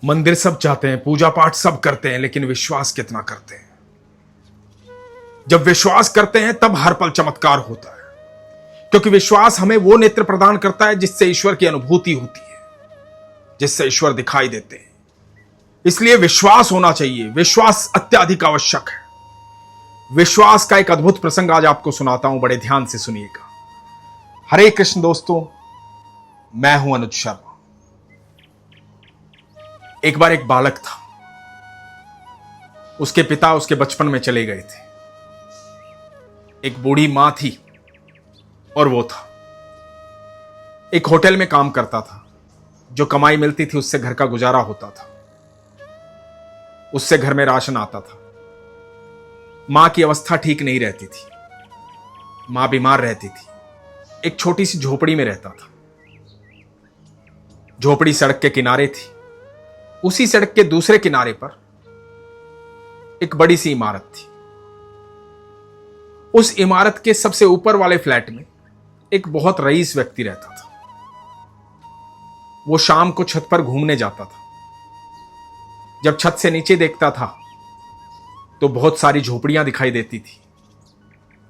मंदिर सब जाते हैं, पूजा पाठ सब करते हैं, लेकिन विश्वास कितना करते हैं? जब विश्वास करते हैं तब हर पल चमत्कार होता है, क्योंकि विश्वास हमें वो नेत्र प्रदान करता है जिससे ईश्वर की अनुभूति होती है, जिससे ईश्वर दिखाई देते हैं। इसलिए विश्वास होना चाहिए, विश्वास अत्यधिक आवश्यक है। विश्वास का एक अद्भुत प्रसंग आज आपको सुनाता हूं, बड़े ध्यान से सुनिएगा। हरे कृष्ण दोस्तों, मैं हूं अनुज शर्मा। एक बार एक बालक था, उसके पिता उसके बचपन में चले गए थे। एक बूढ़ी मां थी और वो था। एक होटल में काम करता था, जो कमाई मिलती थी उससे घर का गुजारा होता था, उससे घर में राशन आता था। मां की अवस्था ठीक नहीं रहती थी, मां बीमार रहती थी। एक छोटी सी झोपड़ी में रहता था। झोपड़ी सड़क के किनारे थी। उसी सड़क के दूसरे किनारे पर एक बड़ी सी इमारत थी। उस इमारत के सबसे ऊपर वाले फ्लैट में एक बहुत रईस व्यक्ति रहता था। वो शाम को छत पर घूमने जाता था। जब छत से नीचे देखता था तो बहुत सारी झोपड़ियां दिखाई देती थी,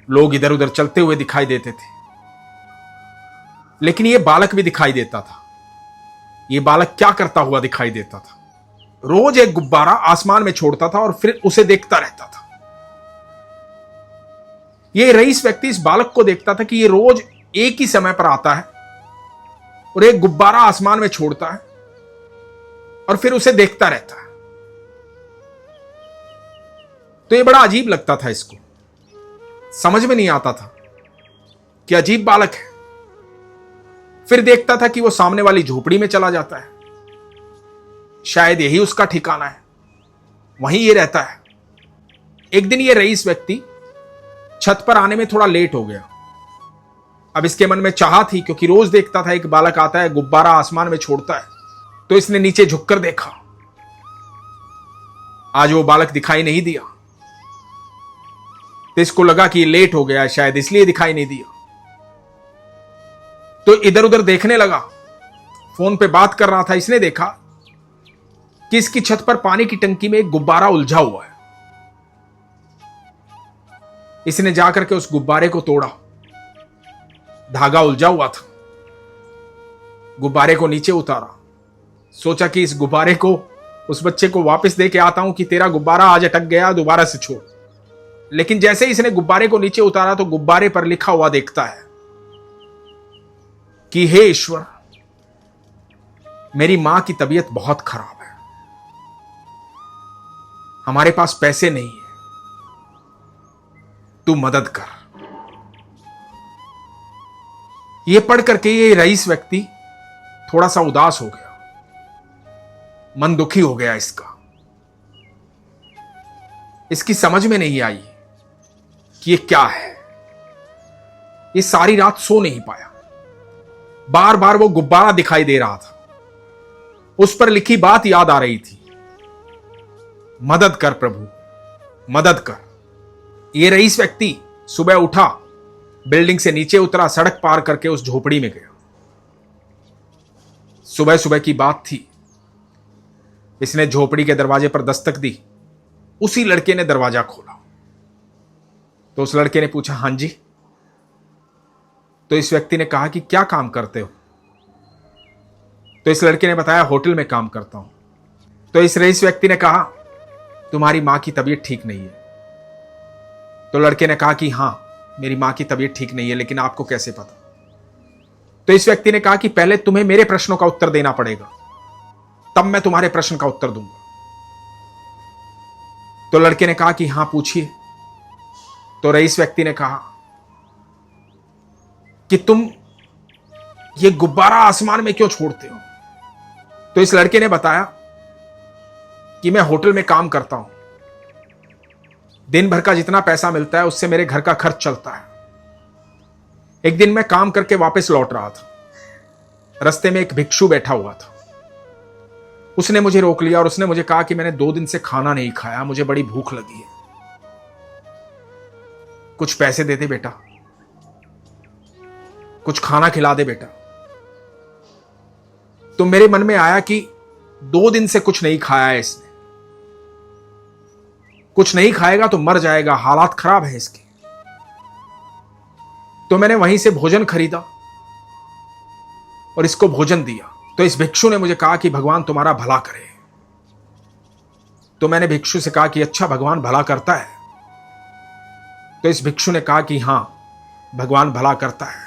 लोग इधर उधर चलते हुए दिखाई देते थे। लेकिन यह बालक भी दिखाई देता था। यह बालक क्या करता हुआ दिखाई देता था? रोज एक गुब्बारा आसमान में छोड़ता था और फिर उसे देखता रहता था। यह रईस व्यक्ति इस बालक को देखता था कि यह रोज एक ही समय पर आता है और एक गुब्बारा आसमान में छोड़ता है और फिर उसे देखता रहता है। तो यह बड़ा अजीब लगता था इसको, समझ में नहीं आता था कि अजीब बालक है। फिर देखता था कि वो सामने वाली झोपड़ी में चला जाता है, शायद यही उसका ठिकाना है, वहीं ये रहता है। एक दिन ये रईस व्यक्ति छत पर आने में थोड़ा लेट हो गया। अब इसके मन में चाह थी, क्योंकि रोज देखता था एक बालक आता है, गुब्बारा आसमान में छोड़ता है, तो इसने नीचे झुककर देखा। आज वो बालक दिखाई नहीं दिया, तो इसको लगा कि ये लेट हो गया, शायद इसलिए दिखाई नहीं दिया। तो इधर उधर देखने लगा, फोन पे बात कर रहा था। इसने देखा कि इसकी छत पर पानी की टंकी में एक गुब्बारा उलझा हुआ है। इसने जाकर के उस गुब्बारे को तोड़ा, धागा उलझा हुआ था। गुब्बारे को नीचे उतारा, सोचा कि इस गुब्बारे को उस बच्चे को वापस दे के आता हूं कि तेरा गुब्बारा आज अटक गया, दोबारा से छोड़। लेकिन जैसे ही इसने गुब्बारे को नीचे उतारा तो गुब्बारे पर लिखा हुआ देखता है कि हे ईश्वर, मेरी मां की तबीयत बहुत खराब है, हमारे पास पैसे नहीं है, तू मदद कर। यह पढ़ करके ये रईस व्यक्ति थोड़ा सा उदास हो गया, मन दुखी हो गया इसका। इसकी समझ में नहीं आई कि ये क्या है। ये सारी रात सो नहीं पाया। बार बार वो गुब्बारा दिखाई दे रहा था, उस पर लिखी बात याद आ रही थी, मदद कर प्रभु, मदद कर। ये रईस व्यक्ति सुबह उठा, बिल्डिंग से नीचे उतरा, सड़क पार करके उस झोपड़ी में गया। सुबह सुबह की बात थी। इसने झोपड़ी के दरवाजे पर दस्तक दी। उसी लड़के ने दरवाजा खोला। तो उस लड़के ने पूछा, हां जी। तो इस व्यक्ति ने कहा कि क्या काम करते हो? तो इस लड़के ने बताया, होटल में काम करता हूं। तो इस रईस व्यक्ति ने कहा, तुम्हारी मां की तबीयत ठीक नहीं है? तो लड़के ने कहा कि हां, मेरी मां की तबीयत ठीक नहीं है, लेकिन आपको कैसे पता? तो इस व्यक्ति ने कहा कि पहले तुम्हें मेरे प्रश्नों का उत्तर देना पड़ेगा, तब मैं तुम्हारे प्रश्न का उत्तर दूंगा। तो लड़के ने कहा कि हां, पूछिए। तो रईस व्यक्ति ने कहा कि तुम ये गुब्बारा आसमान में क्यों छोड़ते हो? तो इस लड़के ने बताया कि मैं होटल में काम करता हूं, दिन भर का जितना पैसा मिलता है उससे मेरे घर का खर्च चलता है। एक दिन मैं काम करके वापस लौट रहा था, रास्ते में एक भिक्षु बैठा हुआ था। उसने मुझे रोक लिया और उसने मुझे कहा कि मैंने 2 दिन से खाना नहीं खाया, मुझे बड़ी भूख लगी है, कुछ पैसे दे दे बेटा, कुछ खाना खिला दे बेटा। तो मेरे मन में आया कि 2 दिन से कुछ नहीं खाया है इसने, कुछ नहीं खाएगा तो मर जाएगा, हालात खराब है इसके। तो मैंने वहीं से भोजन खरीदा और इसको भोजन दिया। तो इस भिक्षु ने मुझे कहा कि भगवान तुम्हारा भला करे। तो मैंने भिक्षु से कहा कि अच्छा, भगवान भला करता है? तो इस भिक्षु ने कहा कि हां, भगवान भला करता है।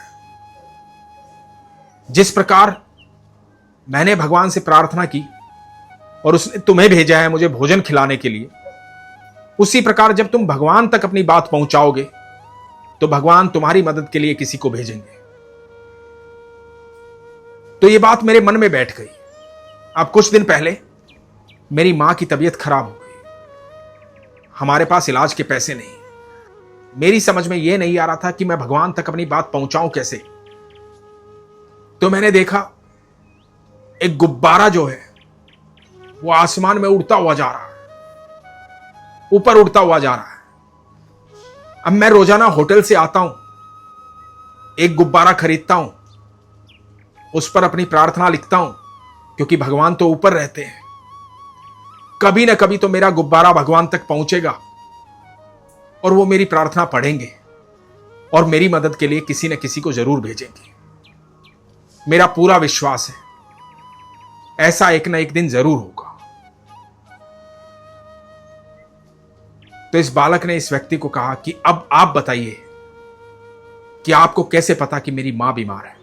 जिस प्रकार मैंने भगवान से प्रार्थना की और उसने तुम्हें भेजा है मुझे भोजन खिलाने के लिए, उसी प्रकार जब तुम भगवान तक अपनी बात पहुंचाओगे तो भगवान तुम्हारी मदद के लिए किसी को भेजेंगे। तो यह बात मेरे मन में बैठ गई। अब कुछ दिन पहले मेरी मां की तबीयत खराब हो गई, हमारे पास इलाज के पैसे नहीं। मेरी समझ में यह नहीं आ रहा था कि मैं भगवान तक अपनी बात पहुंचाऊं कैसे। तो मैंने देखा एक गुब्बारा जो है वो आसमान में उड़ता हुआ जा रहा है, ऊपर उड़ता हुआ जा रहा है। अब मैं रोजाना होटल से आता हूं, एक गुब्बारा खरीदता हूं, उस पर अपनी प्रार्थना लिखता हूं, क्योंकि भगवान तो ऊपर रहते हैं। कभी ना कभी तो मेरा गुब्बारा भगवान तक पहुंचेगा और वो मेरी प्रार्थना पढ़ेंगे और मेरी मदद के लिए किसी न किसी को जरूर भेजेंगे। मेरा पूरा विश्वास है ऐसा एक ना एक दिन जरूर होगा। तो इस बालक ने इस व्यक्ति को कहा कि अब आप बताइए कि आपको कैसे पता कि मेरी मां बीमार है।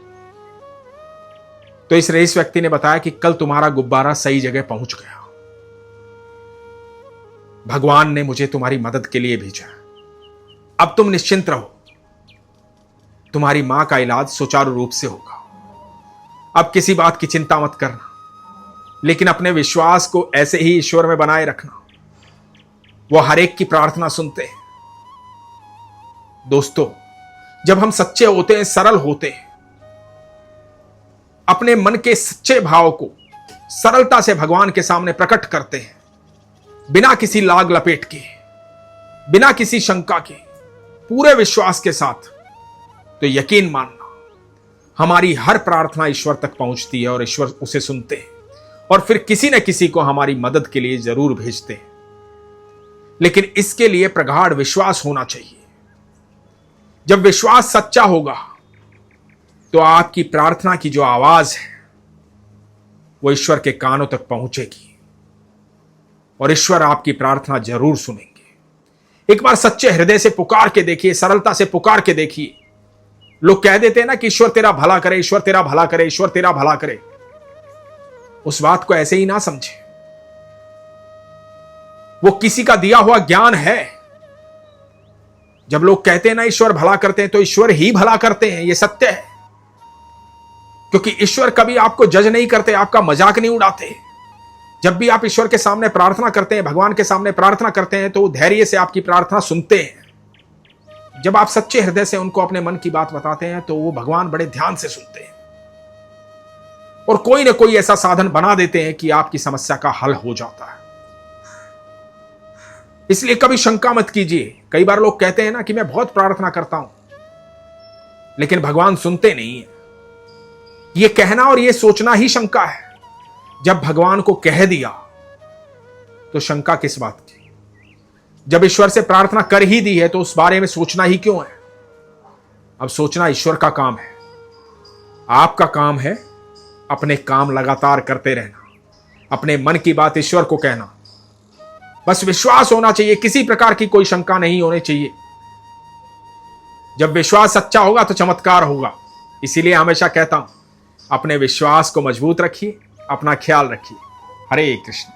तो इस रईस व्यक्ति ने बताया कि कल तुम्हारा गुब्बारा सही जगह पहुंच गया, भगवान ने मुझे तुम्हारी मदद के लिए भेजा। अब तुम निश्चिंत रहो, तुम्हारी मां का इलाज सुचारू रूप से होगा। अब किसी बात की चिंता मत करना, लेकिन अपने विश्वास को ऐसे ही ईश्वर में बनाए रखना। वो हर एक की प्रार्थना सुनते हैं। दोस्तों, जब हम सच्चे होते हैं, सरल होते हैं, अपने मन के सच्चे भाव को सरलता से भगवान के सामने प्रकट करते हैं, बिना किसी लाग लपेट के, बिना किसी शंका के, पूरे विश्वास के साथ, तो यकीन मानना हमारी हर प्रार्थना ईश्वर तक पहुंचती है और ईश्वर उसे सुनते हैं और फिर किसी न किसी को हमारी मदद के लिए जरूर भेजते हैं। लेकिन इसके लिए प्रगाढ़ विश्वास होना चाहिए। जब विश्वास सच्चा होगा तो आपकी प्रार्थना की जो आवाज है वो ईश्वर के कानों तक पहुंचेगी और ईश्वर आपकी प्रार्थना जरूर सुनेंगे। एक बार सच्चे हृदय से पुकार के देखिए, सरलता से पुकार के देखिए। लोग कह देते हैं ना कि ईश्वर तेरा भला करे, ईश्वर तेरा भला करे, ईश्वर तेरा भला करे। उस बात को ऐसे ही ना समझे। वो किसी का दिया हुआ ज्ञान है। जब लोग कहते हैं ना ईश्वर भला करते हैं, तो ईश्वर ही भला करते हैं, ये सत्य है। क्योंकि ईश्वर कभी आपको जज नहीं करते, आपका मजाक नहीं उड़ाते। जब भी आप ईश्वर के सामने प्रार्थना करते हैं, भगवान के सामने प्रार्थना करते हैं, तो वो धैर्य से आपकी प्रार्थना सुनते हैं। जब आप सच्चे हृदय से उनको अपने मन की बात बताते हैं, तो वो भगवान बड़े ध्यान से सुनते हैं और कोई ना कोई ऐसा साधन बना देते हैं कि आपकी समस्या का हल हो जाता है। इसलिए कभी शंका मत कीजिए। कई बार लोग कहते हैं ना कि मैं बहुत प्रार्थना करता हूं, लेकिन भगवान सुनते नहीं है। ये कहना और ये सोचना ही शंका है। जब भगवान को कह दिया तो शंका किस बात की? जब ईश्वर से प्रार्थना कर ही दी है तो उस बारे में सोचना ही क्यों है? अब सोचना ईश्वर का काम है, आपका काम है अपने काम लगातार करते रहना, अपने मन की बात ईश्वर को कहना। बस विश्वास होना चाहिए, किसी प्रकार की कोई शंका नहीं होनी चाहिए। जब विश्वास सच्चा होगा तो चमत्कार होगा। इसीलिए हमेशा कहता हूं, अपने विश्वास को मजबूत रखिए, अपना ख्याल रखिए। हरे कृष्ण।